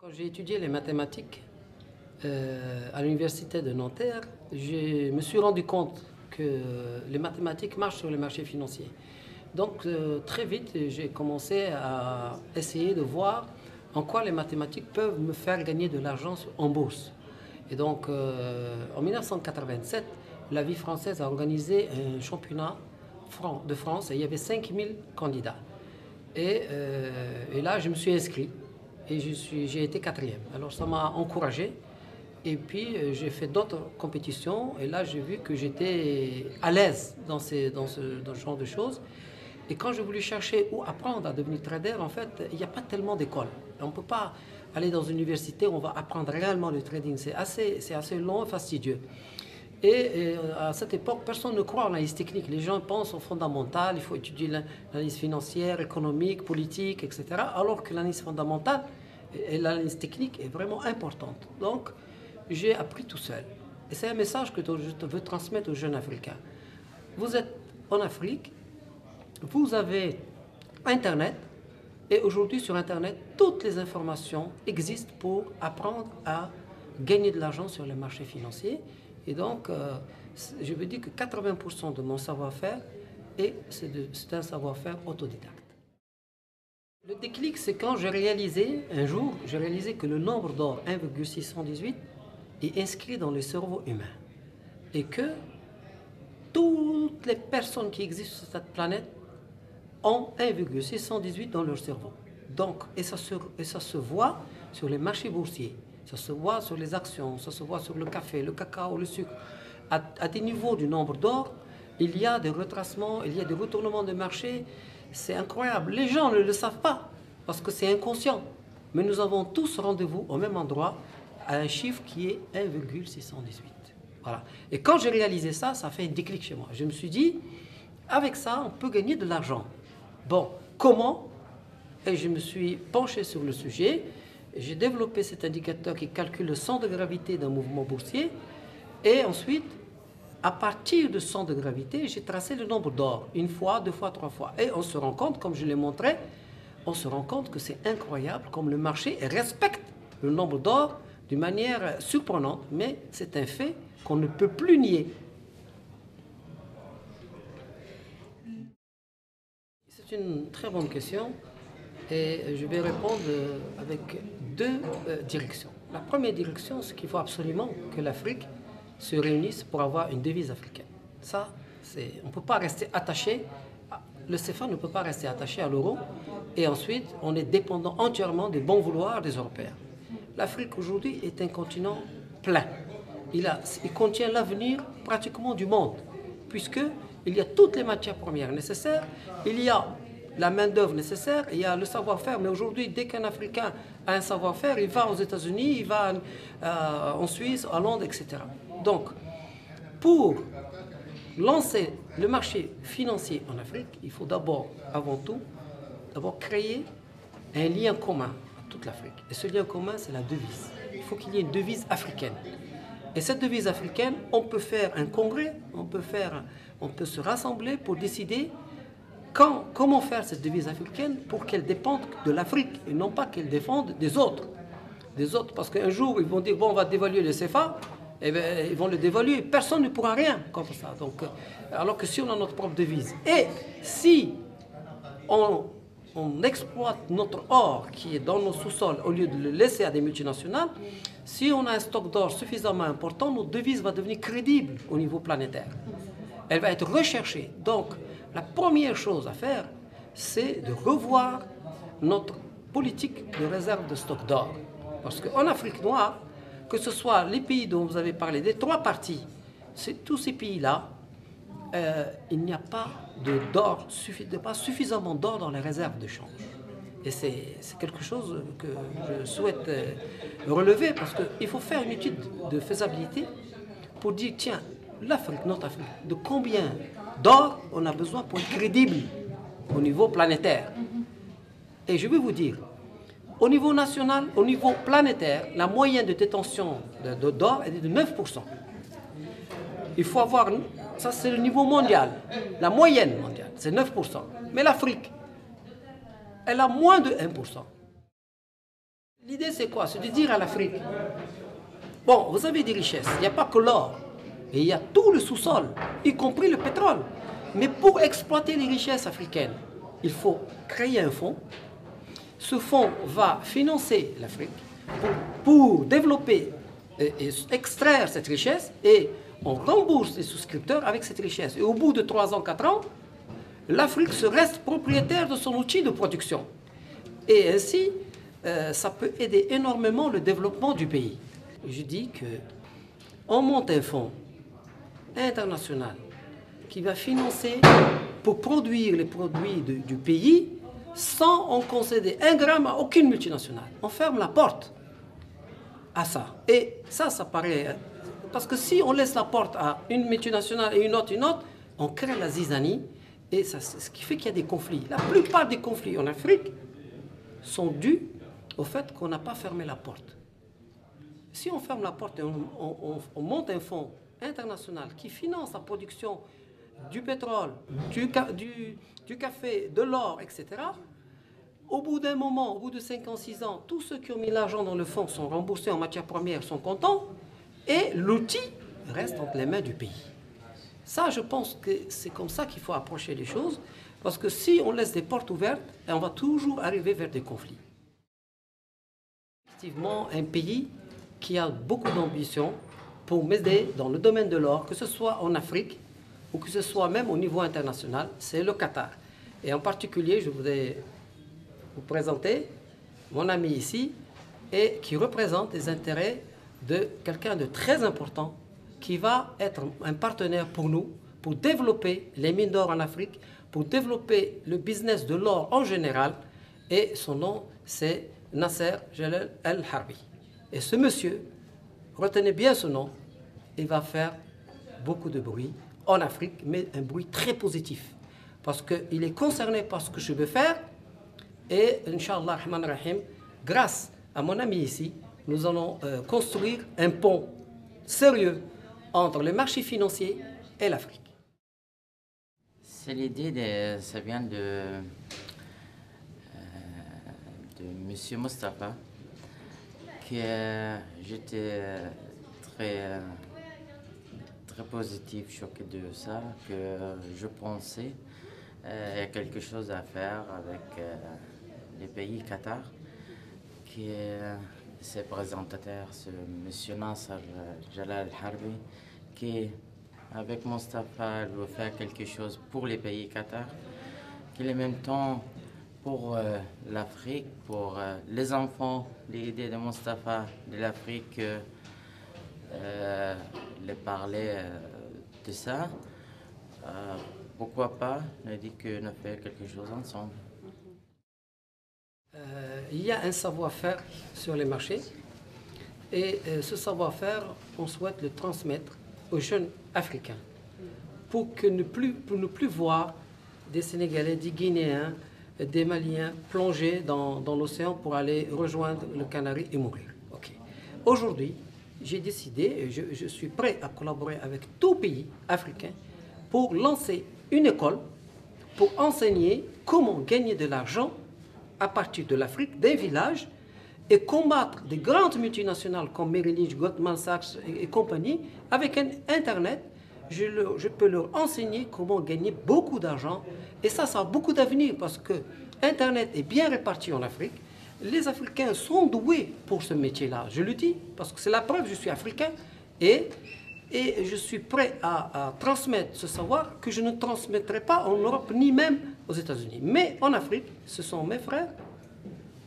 Quand j'ai étudié les mathématiques à l'université de Nanterre, je me suis rendu compte que les mathématiques marchent sur les marchés financiers. Donc très vite, j'ai commencé à essayer de voir en quoi les mathématiques peuvent me faire gagner de l'argent en bourse. Et donc en 1987, la Vie française a organisé un championnat de France et il y avait 5000 candidats. Et là, je me suis inscrit et j'ai été quatrième. Alors ça m'a encouragé. Et puis j'ai fait d'autres compétitions et là j'ai vu que j'étais à l'aise dans ce genre de choses. Et quand j'ai voulu chercher où apprendre à devenir trader, en fait, il n'y a pas tellement d'écoles. On ne peut pas aller dans une université où on va apprendre réellement le trading. C'est assez long et fastidieux. Et à cette époque, personne ne croit en l'analyse technique. Les gens pensent au fondamental, il faut étudier l'analyse financière, économique, politique, etc. Alors que l'analyse fondamentale et l'analyse technique est vraiment importante. Donc, j'ai appris tout seul. Et c'est un message que je veux transmettre aux jeunes Africains. Vous êtes en Afrique, vous avez Internet, et aujourd'hui sur Internet, toutes les informations existent pour apprendre à gagner de l'argent sur les marchés financiers. Et donc, je veux dire que 80% de mon savoir-faire, c'est un savoir-faire autodidacte. Le déclic, c'est quand j'ai réalisé, un jour, j'ai réalisé que le nombre d'or 1,618 est inscrit dans le cerveau humain. Et que toutes les personnes qui existent sur cette planète ont 1,618 dans leur cerveau. Donc, et ça se voit sur les marchés boursiers, ça se voit sur les actions, ça se voit sur le café, le cacao, le sucre. À des niveaux du nombre d'or, il y a des retracements, il y a des retournements de marché. C'est incroyable. Les gens ne le savent pas parce que c'est inconscient. Mais nous avons tous rendez-vous au même endroit à un chiffre qui est 1,618. Voilà. Et quand j'ai réalisé ça, ça a fait un déclic chez moi. Je me suis dit, avec ça, on peut gagner de l'argent. Bon, comment? Et je me suis penché sur le sujet. J'ai développé cet indicateur qui calcule le centre de gravité d'un mouvement boursier. Et ensuite, à partir de centre de gravité, j'ai tracé le nombre d'or. Une fois, deux fois, trois fois. Et on se rend compte, comme je l'ai montré, on se rend compte que c'est incroyable comme le marché respecte le nombre d'or d'une manière surprenante. Mais c'est un fait qu'on ne peut plus nier. C'est une très bonne question et je vais répondre avec deux directions. La première direction, c'est qu'il faut absolument que l'Afrique se réunisse pour avoir une devise africaine. Ça, on ne peut pas rester attaché, le CFA ne peut pas rester attaché à l'euro et ensuite on est dépendant entièrement des bons vouloirs des Européens. L'Afrique aujourd'hui est un continent plein. Il contient l'avenir pratiquement du monde puisqu'il y a toutes les matières premières nécessaires, il y a la main-d'œuvre nécessaire, il y a le savoir-faire. Mais aujourd'hui, dès qu'un Africain a un savoir-faire, il va aux États-Unis, il va en Suisse, à Londres, etc. Donc, pour lancer le marché financier en Afrique, il faut d'abord, avant tout, créer un lien commun à toute l'Afrique. Et ce lien commun, c'est la devise. Il faut qu'il y ait une devise africaine. Et cette devise africaine, on peut faire un congrès, on peut se rassembler pour décider comment faire cette devise africaine pour qu'elle dépende de l'Afrique et non pas qu'elle dépende des autres. Parce qu'un jour, ils vont dire, bon, on va dévaluer le CFA, et bien, ils vont le dévaluer, personne ne pourra rien contre ça. Donc, alors que si on a notre propre devise, et si on exploite notre or qui est dans nos sous-sols au lieu de le laisser à des multinationales, si on a un stock d'or suffisamment important, notre devise va devenir crédible au niveau planétaire. Elle va être recherchée. Donc, la première chose à faire, c'est de revoir notre politique de réserve de stock d'or. Parce qu'en Afrique noire, que ce soit les pays dont vous avez parlé, des trois parties, tous ces pays-là, il n'y a pas pas suffisamment d'or dans les réserves de change. Et c'est quelque chose que je souhaite relever parce qu'il faut faire une étude de faisabilité pour dire, tiens, l'Afrique, notre Afrique, de combien d'or on a besoin pour être crédible au niveau planétaire. Et je vais vous dire, au niveau national, au niveau planétaire, la moyenne de détention d'or est de 9%. Il faut avoir, ça c'est le niveau mondial, la moyenne mondiale, c'est 9%. Mais l'Afrique, elle a moins de 1%. L'idée, c'est quoi? C'est de dire à l'Afrique, bon, vous avez des richesses, il n'y a pas que l'or, et il y a tout le sous-sol, y compris le pétrole. Mais pour exploiter les richesses africaines, il faut créer un fonds. Ce fonds va financer l'Afrique pour développer et extraire cette richesse, et on rembourse les souscripteurs avec cette richesse. Et au bout de 3 ans, 4 ans, l'Afrique se reste propriétaire de son outil de production. Et ainsi, ça peut aider énormément le développement du pays. Je dis qu'on monte un fonds international qui va financer pour produire les produits du pays sans en concéder un gramme à aucune multinationale. On ferme la porte à ça. Et ça paraît... Parce que si on laisse la porte à une multinationale et une autre, on crée la zizanie. Et ça, ce qui fait qu'il y a des conflits. La plupart des conflits en Afrique sont dus au fait qu'on n'a pas fermé la porte. Si on ferme la porte et on monte un fonds international qui finance la production du pétrole, du café, de l'or, etc., au bout d'un moment, au bout de 5 ans, 6 ans, tous ceux qui ont mis l'argent dans le fonds sont remboursés en matières premières, sont contents, et l'outil reste entre les mains du pays. Ça, je pense que c'est comme ça qu'il faut approcher les choses, parce que si on laisse des portes ouvertes, on va toujours arriver vers des conflits. Effectivement, un pays qui a beaucoup d'ambition pour m'aider dans le domaine de l'or, que ce soit en Afrique ou que ce soit même au niveau international, c'est le Qatar. Et en particulier, je voudrais vous présenter mon ami ici, et qui représente les intérêts de quelqu'un de très important, qui va être un partenaire pour nous, pour développer les mines d'or en Afrique, pour développer le business de l'or en général, et son nom c'est Nasser Jalal Al-Harbi. Et ce monsieur, retenez bien ce nom, il va faire beaucoup de bruit en Afrique, mais un bruit très positif, parce qu'il est concerné par ce que je veux faire, et Inch'Allah Rahman Rahim, grâce à mon ami ici, nous allons construire un pont sérieux entre le marché financier et l'Afrique. C'est l'idée, ça vient de M. Moustapha, que j'étais très positif, choqué de ça, que je pensais il y a quelque chose à faire avec les pays Qatar, qui est ses présentateurs, ce M. Nasser Jalal Al-Harbi, qui avec Moustapha veut faire quelque chose pour les pays Qatar, qui en même temps pour l'Afrique, pour les enfants, l'idée de Moustapha de l'Afrique, les parler de ça. Pourquoi pas, on a dit qu'on a fait quelque chose ensemble. Il y a un savoir-faire sur les marchés, et ce savoir-faire, on souhaite le transmettre aux jeunes africains pour ne plus voir des Sénégalais, des Guinéens, des Maliens plonger dans l'océan pour aller rejoindre le Canari et mourir. Okay. Aujourd'hui, j'ai décidé, je suis prêt à collaborer avec tout pays africain pour lancer une école pour enseigner comment gagner de l'argent à partir de l'Afrique, des villages, et combattre des grandes multinationales comme Merrill Lynch, Goldman Sachs et compagnie. Avec un Internet, je peux leur enseigner comment gagner beaucoup d'argent. Et ça a beaucoup d'avenir, parce que Internet est bien réparti en Afrique. Les Africains sont doués pour ce métier-là, je le dis, parce que c'est la preuve, je suis africain, et je suis prêt à transmettre ce savoir que je ne transmettrai pas en Europe, ni même aux États-Unis. Mais en Afrique, ce sont mes frères,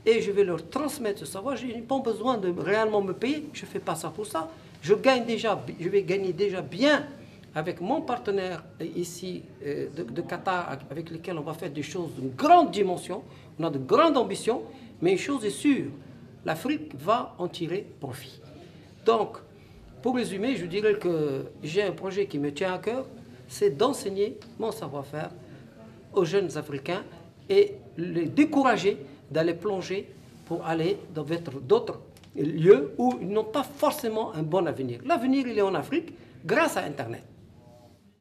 et je vais leur transmettre ce savoir. Je n'ai pas besoin de réellement me payer, je ne fais pas ça pour ça. Je vais gagner déjà bien avec mon partenaire ici de Qatar, avec lequel on va faire des choses de grande dimension. On a de grandes ambitions, mais une chose est sûre, l'Afrique va en tirer profit. Donc, pour résumer, je dirais que j'ai un projet qui me tient à cœur, c'est d'enseigner mon savoir-faire aux jeunes Africains et les décourager d'aller plonger pour aller dans d'autres lieux où ils n'ont pas forcément un bon avenir. L'avenir, il est en Afrique grâce à Internet.